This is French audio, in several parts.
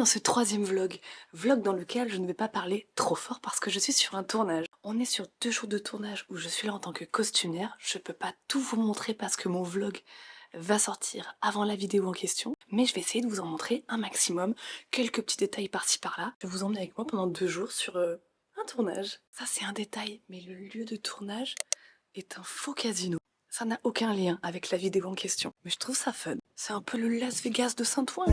dans ce troisième vlog. Vlog dans lequel je ne vais pas parler trop fort parce que je suis sur un tournage. On est sur 2 jours de tournage où je suis là en tant que costumière. Je peux pas tout vous montrer parce que mon vlog va sortir avant la vidéo en question. Mais je vais essayer de vous en montrer un maximum. Quelques petits détails par-ci par-là. Je vais vous emmener avec moi pendant 2 jours sur un tournage. Ça c'est un détail, mais le lieu de tournage est un faux casino. Ça n'a aucun lien avec la vidéo en question. Mais je trouve ça fun. C'est un peu le Las Vegas de Saint-Ouen.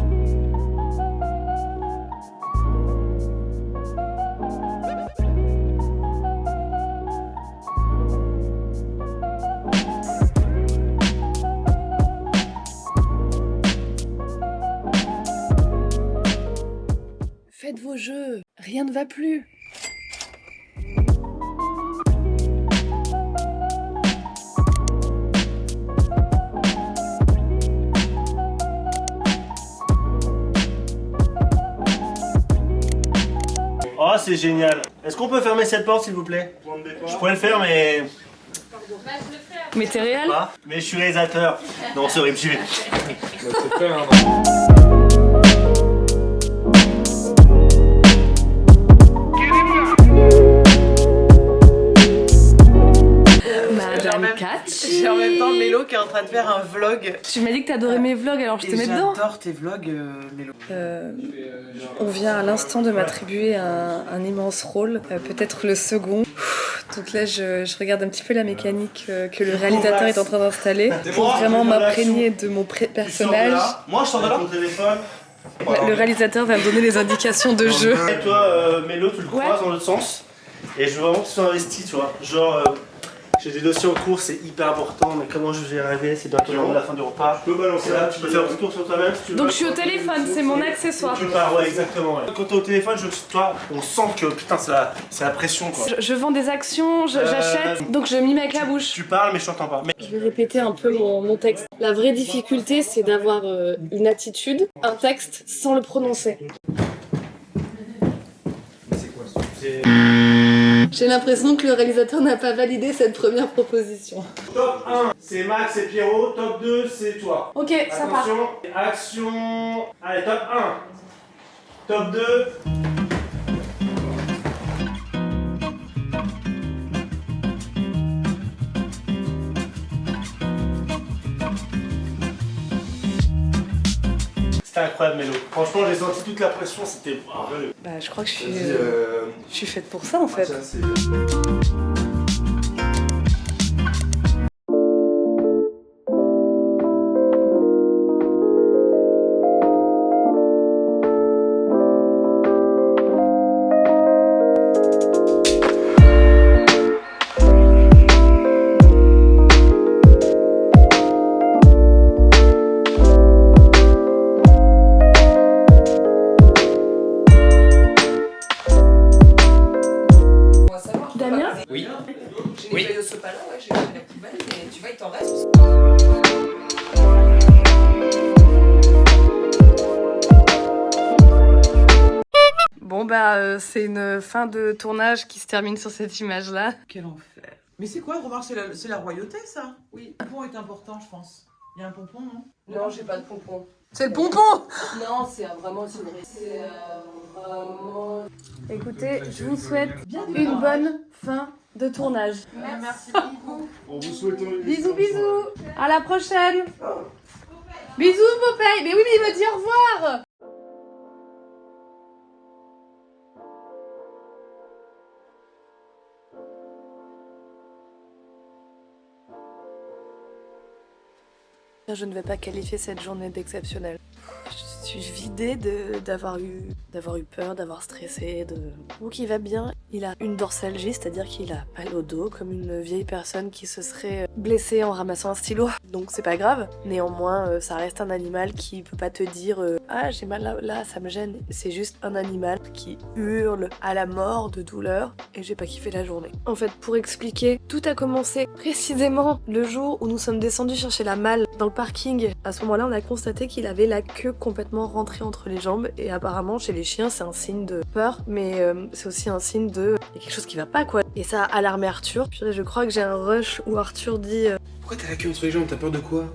Faites vos jeux, rien ne va plus. Oh, c'est génial. Est-ce qu'on peut fermer cette porte, s'il vous plaît? Je pourrais le faire, mais... Mais t'es réel? Pas. Mais je suis réalisateur. Non, c'est horrible, j'y vais. Madame Cathy. J'ai en même temps Mélo qui est en train de faire un vlog. Tu m'as dit que t'adorais mes vlogs, alors je te mets dedans. J'adore tes vlogs, Mélo. On vient à l'instant de m'attribuer un immense rôle, peut-être le second. Donc là, je regarde un petit peu la mécanique que le réalisateur est en train d'installer pour vraiment m'imprégner de mon personnage. Moi, je sors de là. Ton téléphone. Le réalisateur va me donner les indications de jeu. Et toi, Mélo, tu le croises dans l'autre sens. Et je veux vraiment que tu sois investi, tu vois. Genre, j'ai des dossiers en cours, c'est hyper important, mais comment je vais y arriver? C'est bientôt la fin du repas. Je peux balancer là, tu peux faire un petit tour sur toi-même si tu veux. Donc je suis au téléphone, c'est mon accessoire. Tu pars, ouais, exactement. Ouais. Quand t'es au téléphone, toi, on sent que putain, c'est la pression quoi. Je vends des actions, j'achète, donc je m'y mets avec la bouche. Tu parles, mais je t'entends pas. Mais... Je vais répéter un peu mon texte. La vraie difficulté, c'est d'avoir une attitude, un texte, sans le prononcer. J'ai l'impression que le réalisateur n'a pas validé cette première proposition. Top 1, c'est Max et Pierrot. Top 2, c'est toi. Ok, ça part. Attention, action. Allez, top 1. Top 2. C'était incroyable, Mélo. Franchement, j'ai senti toute la pression, c'était... Bah, je crois que je suis faite pour ça en fait. Damien? Oui. J'ai les feuilles de sopalin, ouais, j'ai la petite balle, mais tu vois, il t'en reste. Bon bah c'est une fin de tournage qui se termine sur cette image là. Quel enfer. Mais c'est quoi, remarque, c'est la royauté, ça? Oui. Le pompon est important, je pense. Il y a un pompon, non? Non, j'ai pas de pompon. C'est le pompon! Non, c'est vraiment vraiment... Écoutez, je vous souhaite une bonne fin de tournage. Merci beaucoup. On vous souhaite un... Bisous, bisous. À la prochaine. Bisous, Popeye. Mais oui, mais il m'a dit au revoir. Je ne vais pas qualifier cette journée d'exceptionnelle. Je suis vidée d'avoir eu peur, d'avoir stressé, Donc il va bien, il a une dorsalgie, c'est-à-dire qu'il a mal au dos, comme une vieille personne qui se serait blessée en ramassant un stylo. Donc c'est pas grave, néanmoins ça reste un animal qui peut pas te dire ah j'ai mal là, ça me gêne. C'est juste un animal qui hurle à la mort de douleur et j'ai pas kiffé la journée. En fait, pour expliquer, tout a commencé précisément le jour où nous sommes descendus chercher la malle dans le parking. À ce moment-là, on a constaté qu'il avait la queue complètement rentrée entre les jambes et apparemment chez les chiens c'est un signe de peur, mais c'est aussi un signe de il y a quelque chose qui va pas quoi. Et ça a alarmé Arthur. Puis je crois que j'ai un rush où Arthur dit Pourquoi t'as la queue entre les jambes? T'as peur de quoi?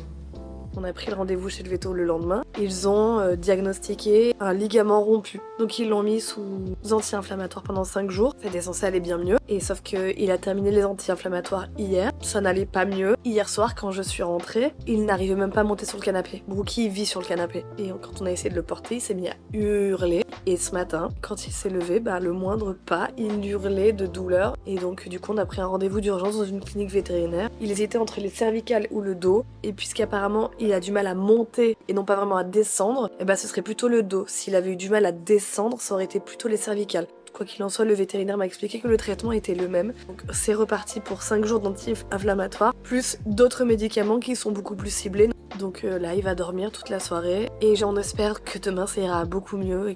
On a pris le rendez-vous chez le veto le lendemain. Ils ont diagnostiqué un ligament rompu. Donc ils l'ont mis sous anti-inflammatoire pendant 5 jours. C'était censé aller bien mieux. Et sauf qu'il a terminé les anti-inflammatoires hier. Ça n'allait pas mieux. Hier soir, quand je suis rentrée, il n'arrivait même pas à monter sur le canapé. Brookie vit sur le canapé. Et quand on a essayé de le porter, il s'est mis à hurler. Et ce matin, quand il s'est levé, le moindre pas, il hurlait de douleur. Et donc du coup, on a pris un rendez-vous d'urgence dans une clinique vétérinaire. Il hésitait entre les cervicales ou le dos. Et puisqu'apparemment, il a du mal à monter et non pas vraiment à descendre, ce serait plutôt le dos. S'il avait eu du mal à descendre, ça aurait été plutôt les cervicales. Quoi qu'il en soit, le vétérinaire m'a expliqué que le traitement était le même. Donc c'est reparti pour 5 jours d'anti-inflammatoires, plus d'autres médicaments qui sont beaucoup plus ciblés. Donc là, il va dormir toute la soirée. Et j'en espère que demain, ça ira beaucoup mieux.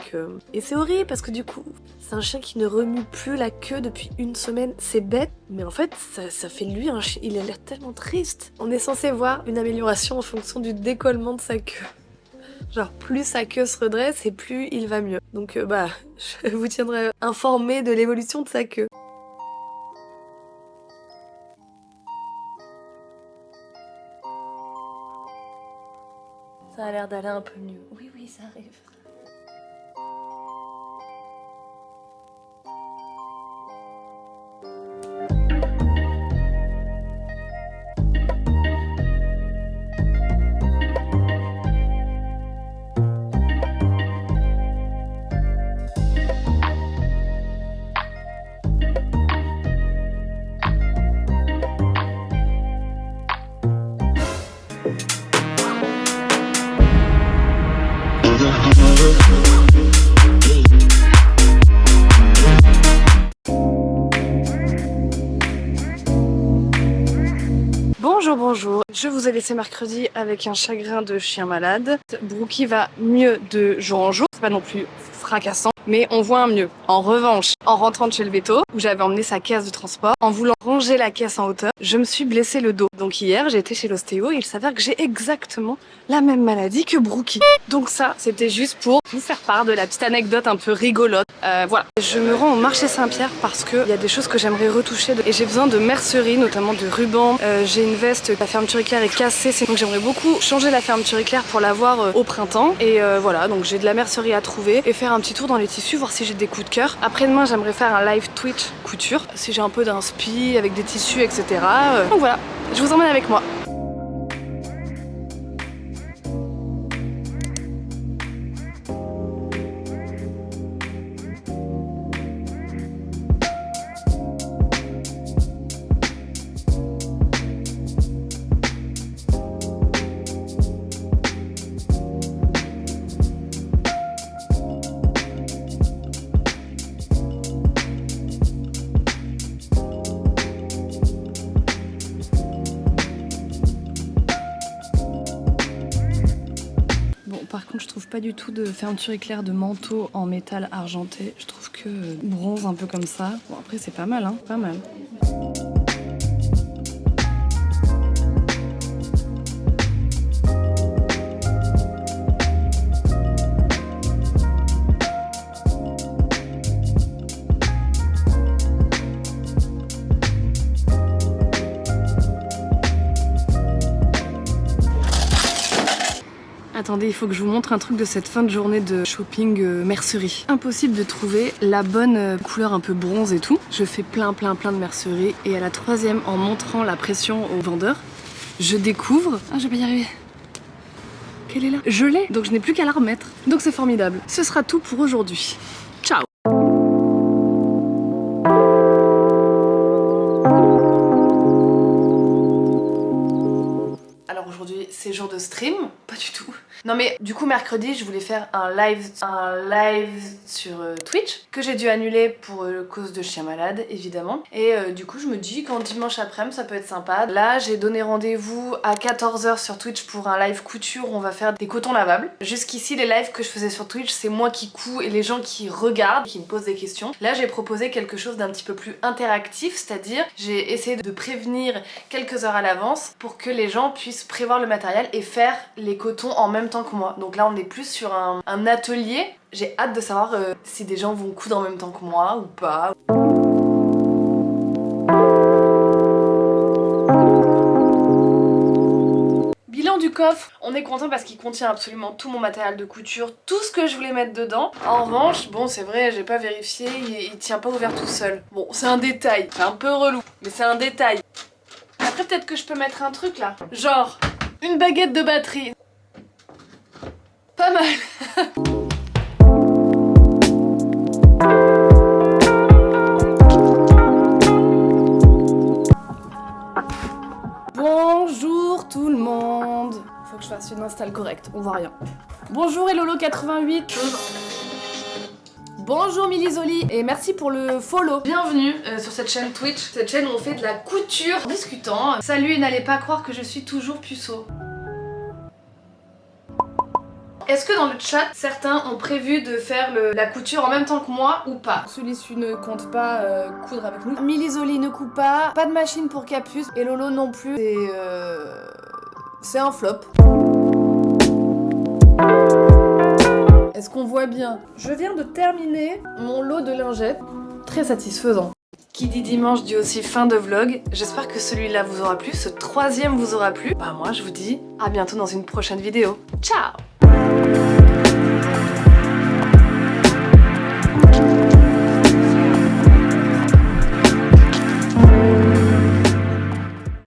Et c'est horrible parce que du coup, c'est un chien qui ne remue plus la queue depuis 1 semaine. C'est bête, mais en fait, ça fait de lui un chien. Il a l'air tellement triste. On est censé voir une amélioration en fonction du décollement de sa queue. Genre plus sa queue se redresse et plus il va mieux. Donc je vous tiendrai informé de l'évolution de sa queue. Ça a l'air d'aller un peu mieux. Oui, ça arrive. Bonjour, je vous ai laissé mercredi avec un chagrin de chien malade. Brookie va mieux de jour en jour, c'est pas non plus fracassant, mais on voit un mieux. En revanche, en rentrant de chez le veto, où j'avais emmené sa caisse de transport, en voulant ranger la caisse en hauteur, je me suis blessé le dos. Donc hier, j'ai été chez l'ostéo et il s'avère que j'ai exactement la même maladie que Brookie. Donc ça, c'était juste pour vous faire part de la petite anecdote un peu rigolote. Voilà. Je me rends au marché Saint-Pierre parce qu'il y a des choses que j'aimerais retoucher et j'ai besoin de mercerie, notamment de ruban. J'ai une veste, la fermeture éclair est cassée, donc j'aimerais beaucoup changer la fermeture éclair pour l'avoir au printemps. Et voilà, donc j'ai de la mercerie à trouver et faire un petit tour dans les tissus, voir si j'ai des coups de cœur. Après-demain, j'aimerais faire un live Twitch couture, si j'ai un peu d'inspi avec des tissus, etc. Donc voilà, je vous emmène avec moi. Par contre, je trouve pas du tout de fermeture éclair de manteau en métal argenté. Je trouve que bronze un peu comme ça. Bon, après, c'est pas mal, hein, pas mal. Attendez, il faut que je vous montre un truc de cette fin de journée de shopping mercerie. Impossible de trouver la bonne couleur un peu bronze et tout. Je fais plein de mercerie et à la 3e, en montrant la pression au vendeur, je découvre... Ah, je vais pas y arriver. Qu'elle est là. Je l'ai, donc je n'ai plus qu'à la remettre. Donc c'est formidable. Ce sera tout pour aujourd'hui. Ciao. Alors aujourd'hui, c'est jour de stream. Pas du tout. Non mais du coup mercredi je voulais faire un live sur Twitch que j'ai dû annuler pour cause de chien malade évidemment et du coup je me dis qu'en dimanche après-midi ça peut être sympa. Là j'ai donné rendez-vous à 14 h sur Twitch pour un live couture où on va faire des cotons lavables. Jusqu'ici les lives que je faisais sur Twitch c'est moi qui couds et les gens qui regardent, qui me posent des questions. Là j'ai proposé quelque chose d'un petit peu plus interactif, c'est-à-dire j'ai essayé de prévenir quelques heures à l'avance pour que les gens puissent prévoir le matériel et faire les cotons en même temps que moi. Donc là on est plus sur un atelier. J'ai hâte de savoir si des gens vont coudre en même temps que moi ou pas. Bilan du du coffre. On est content parce qu'il contient absolument tout mon matériel de couture, tout ce que je voulais mettre dedans. En revanche, bon c'est vrai, j'ai pas vérifié, il tient pas ouvert tout seul. Bon, c'est un détail, c'est un peu relou, mais c'est un détail. Après peut-être que je peux mettre un truc là, genre une baguette de batterie. Pas mal. Bonjour tout le monde. Faut que je fasse une install correcte, on voit rien. Bonjour Elolo88. Bonjour Milisoli et merci pour le follow. Bienvenue sur cette chaîne Twitch, cette chaîne où on fait de la couture en discutant. Salut et n'allez pas croire que je suis toujours puceau. Est-ce que dans le chat, certains ont prévu de faire la couture en même temps que moi ou pas? Celui-ci ne compte pas coudre avec nous. Milisoli ne coupe pas de machine pour Capus et Lolo non plus. C'est un flop. Est-ce qu'on voit bien? Je viens de terminer mon lot de lingettes. Très satisfaisant. Qui dit dimanche dit aussi fin de vlog. J'espère que celui-là vous aura plu, ce troisième vous aura plu. Bah moi je vous dis à bientôt dans une prochaine vidéo. Ciao!